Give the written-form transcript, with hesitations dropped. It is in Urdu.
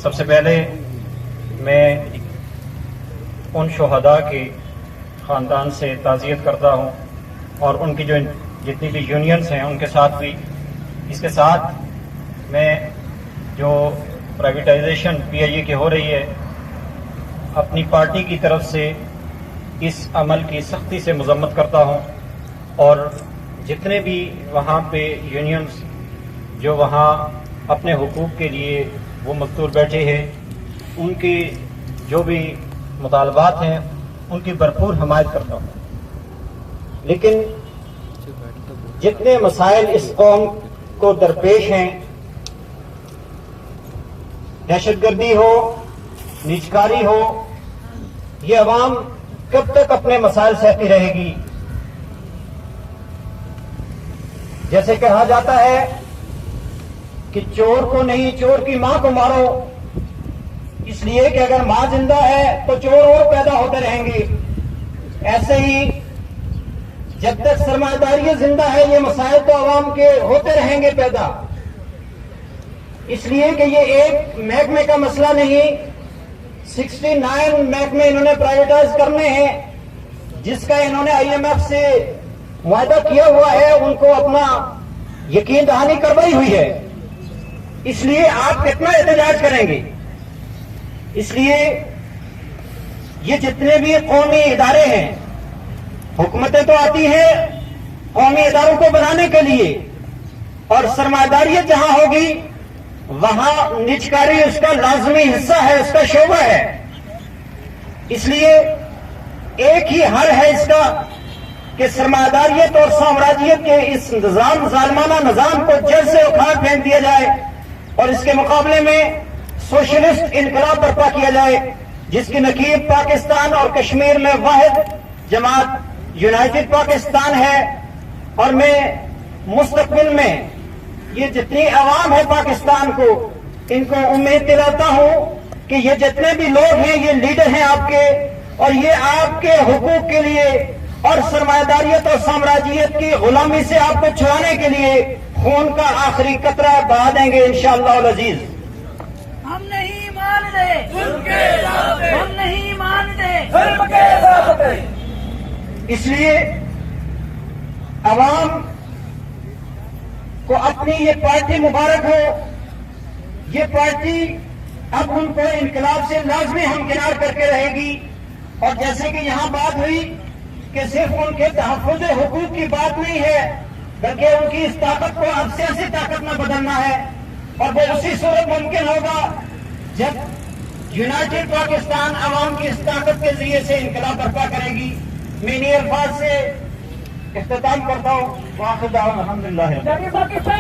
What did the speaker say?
سب سے پہلے میں ان شہداء کے خاندان سے تعزیت کرتا ہوں اور ان کی جو جتنی بھی یونینز ہیں ان کے ساتھ بھی. اس کے ساتھ میں جو پرائیویٹائزیشن PIA کی ہو رہی ہے اپنی پارٹی کی طرف سے اس عمل کی سختی سے مذمت کرتا ہوں اور جتنے بھی وہاں پہ یونینز جو وہاں اپنے حقوق کے لیے وہ مقتول بیٹھے ہیں ان کی جو بھی مطالبات ہیں ان کی بھرپور حمایت کرتا ہوں. لیکن جتنے مسائل اس قوم کو درپیش ہیں، دہشت گردی ہو، نیچکاری ہو، یہ عوام کب تک اپنے مسائل سہتی رہے گی؟ جیسے کہا جاتا ہے کہ چور کو نہیں، چور کی ماں کو مارو، اس لیے کہ اگر ماں زندہ ہے تو چور اور پیدا ہوتے رہیں گے. ایسے ہی جب تک سرمایہ داری زندہ ہے یہ مسائل تو عوام کے ہوتے رہیں گے پیدا. اس لیے کہ یہ ایک محکمے کا مسئلہ نہیں، 69 محکمے انہوں نے پرائیویٹائز کرنے ہیں جس کا انہوں نے IMF سے معاہدہ کیا ہوا ہے، ان کو اپنا یقین دہانی کروائی ہوئی ہے. اس لیے آپ کتنا احتجاج کریں گے؟ اس لیے یہ جتنے بھی قومی ادارے ہیں، حکومتیں تو آتی ہیں قومی اداروں کو بنانے کے لیے، اور سرمایہ داریت جہاں ہوگی وہاں نجکاری اس کا لازمی حصہ ہے، اس کا شعبہ ہے. اس لیے ایک ہی حل ہے اس کا کہ سرمایہ داریت اور سامراجیت کے اس نظام، ظالمانہ نظام کو جڑ سے اکھاڑ پھینک دیا جائے اور اس کے مقابلے میں سوشلسٹ انقلاب برپا کیا جائے جس کی نقیب پاکستان اور کشمیر میں واحد جماعت یونائٹڈ پاکستان ہے. اور میں مستقبل میں یہ جتنی عوام ہے پاکستان کو، ان کو امید دلاتا ہوں کہ یہ جتنے بھی لوگ ہیں یہ لیڈر ہیں آپ کے، اور یہ آپ کے حقوق کے لیے اور سرمایہ داریت اور سامراجیت کی غلامی سے آپ کو چھڑانے کے لیے خون کا آخری قطرہ بہا دیں گے انشاءاللہ العزیز. ہم نہیں مانتے، ہم نہیں مانتے. اس لیے عوام کو اپنی یہ پارٹی مبارک ہو. یہ پارٹی اب ان کو انقلاب سے لازمی ہمکنار کر کے رہے گی. اور جیسے کہ یہاں بات ہوئی کہ صرف ان کے تحفظ حقوق کی بات نہیں ہے بلکہ ان کی اس طاقت کو اب سیاسی طاقت میں بدلنا ہے، اور وہ اسی صورت ممکن ہوگا جب یونائٹڈ پاکستان عوام کی اس طاقت کے ذریعے سے انقلاب برپا کرے گی. میں انہی الفاظ سے اختتام کرتا ہوں. وآخر دعوانا الحمدللہ.